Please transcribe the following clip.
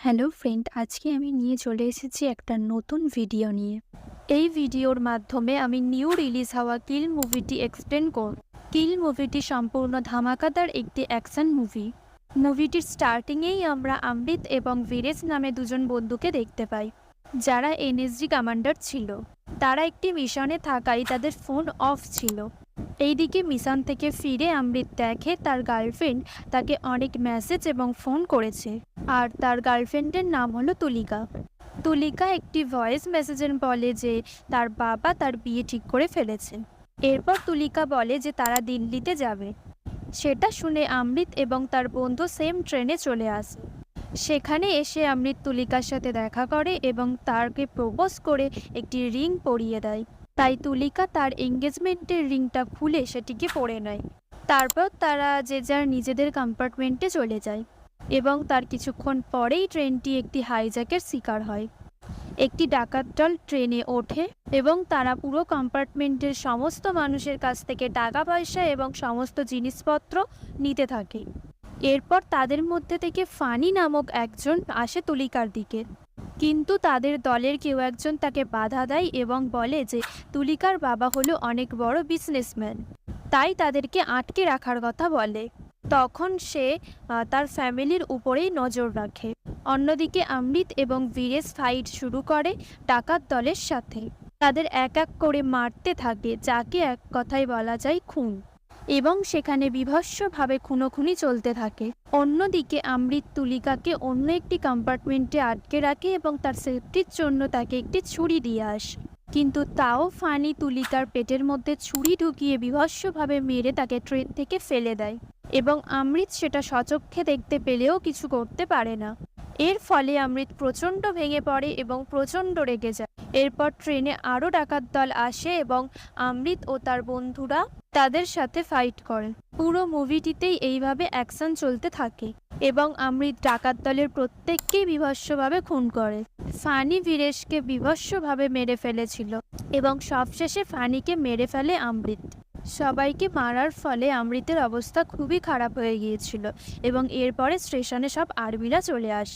Hello friend, আজকে আমি নিয়ে চলে এসেছি একটা নতুন ভিডিও নিয়ে। এই ভিডিওর মাধ্যমে আমি নিউ রিলিজ হওয়া কিল মুভিটি এক্সপ্লেন করব। কিল মুভিটি সম্পূর্ণ ধামাকাদার একটি অ্যাকশন মুভি। মুভিটির স্টার্টিংয়েই আমরা অমৃত এবং বীরেশ নামে দুজন বন্ধুকে দেখতে পাই, যারা এনএসজি কমান্ডার ছিল। তারা একটি মিশনে থাকায় তাদের ফোন অফ ছিল। এইদিকে মিশন থেকে ফিরে অমৃত দেখে তার গার্লফ্রেন্ড তাকে অনেক মেসেজ এবং ফোন করেছে, আর তার গার্লফ্রেন্ডের নাম হলো তুলিকা। তুলিকা একটি ভয়েস মেসেজে বলে যে তার বাবা তার বিয়ে ঠিক করে ফেলেছে। এরপর তুলিকা বলে যে তারা দিল্লিতে যাবে। সেটা শুনে অমৃত এবং তার বন্ধু সেম ট্রেনে চলে আসে। সেখানে এসে অমৃত তুলিকার সাথে দেখা করে এবং তাকে প্রপোজ করে একটি রিং পরিয়ে দেয়। তাই তুলিকা তার এঙ্গেজমেন্টের রিংটা খুলে সেটিকে পরে নেয়। তারপর তারা যে যার নিজেদের কম্পার্টমেন্টে চলে যায় এবং তার কিছুক্ষণ পরেই ট্রেনটি একটি হাইজ্যাকের শিকার হয়। একটি ডাকাত দল ট্রেনে ওঠে এবং তারা পুরো কম্পার্টমেন্টের সমস্ত মানুষের কাছ থেকে টাকা পয়সা এবং সমস্ত জিনিসপত্র নিতে থাকে। এরপর তাদের মধ্যে থেকে ফানি নামক একজন আসে তুলিকার দিকে, কিন্তু তাদের দলের কেউ একজন তাকে বাধা দেয় এবং বলে যে তুলিকার বাবা হলো অনেক বড় বিজনেসম্যান, তাই তাদেরকে আটকে রাখার কথা বলে। তখন সে তার ফ্যামিলির উপরেই নজর রাখে। অন্যদিকে অমৃত এবং বীরেশ ফাইট শুরু করে ডাকাত দলের সাথে। তাদের এক এক করে মারতে থাকে, যাকে এক কথায় বলা যায় খুন, এবং সেখানে বীভৎসভাবে খুনোখুনি চলতে থাকে। অন্যদিকে অমৃত তুলিকাকে অন্য একটি কম্পার্টমেন্টে আটকে রাখে এবং তার সেফটির জন্য তাকে একটি ছুরি দিয়ে আসে, কিন্তু তাও ফানি তুলিকার পেটের মধ্যে ছুরি ঢুকিয়ে বীভৎসভাবে মেরে তাকে ট্রেন থেকে ফেলে দেয় এবং অমৃত সেটা স্বচক্ষে দেখতে পেলেও কিছু করতে পারে না। এর ফলে অমৃত প্রচণ্ড ভেঙে পড়ে এবং প্রচণ্ড রেগে যায়। এরপর ট্রেনে আরও ডাকাত দল আসে এবং অমৃত ও তার বন্ধুরা তাদের সাথে ফাইট করে। পুরো মুভিটিতেই এইভাবে অ্যাকশন চলতে থাকে এবং অমৃত ডাকাত দলের প্রত্যেককেই বীভৎসভাবে খুন করে। ফানি বীরেশকে বীভৎসভাবে মেরে ফেলেছিল এবং সবশেষে ফানিকে মেরে ফেলে অমৃত। সবাইকে মারার ফলে অমৃতের অবস্থা খুবই খারাপ হয়ে গিয়েছিল এবং এরপরে স্টেশনে সব আর্মিরা চলে আসে।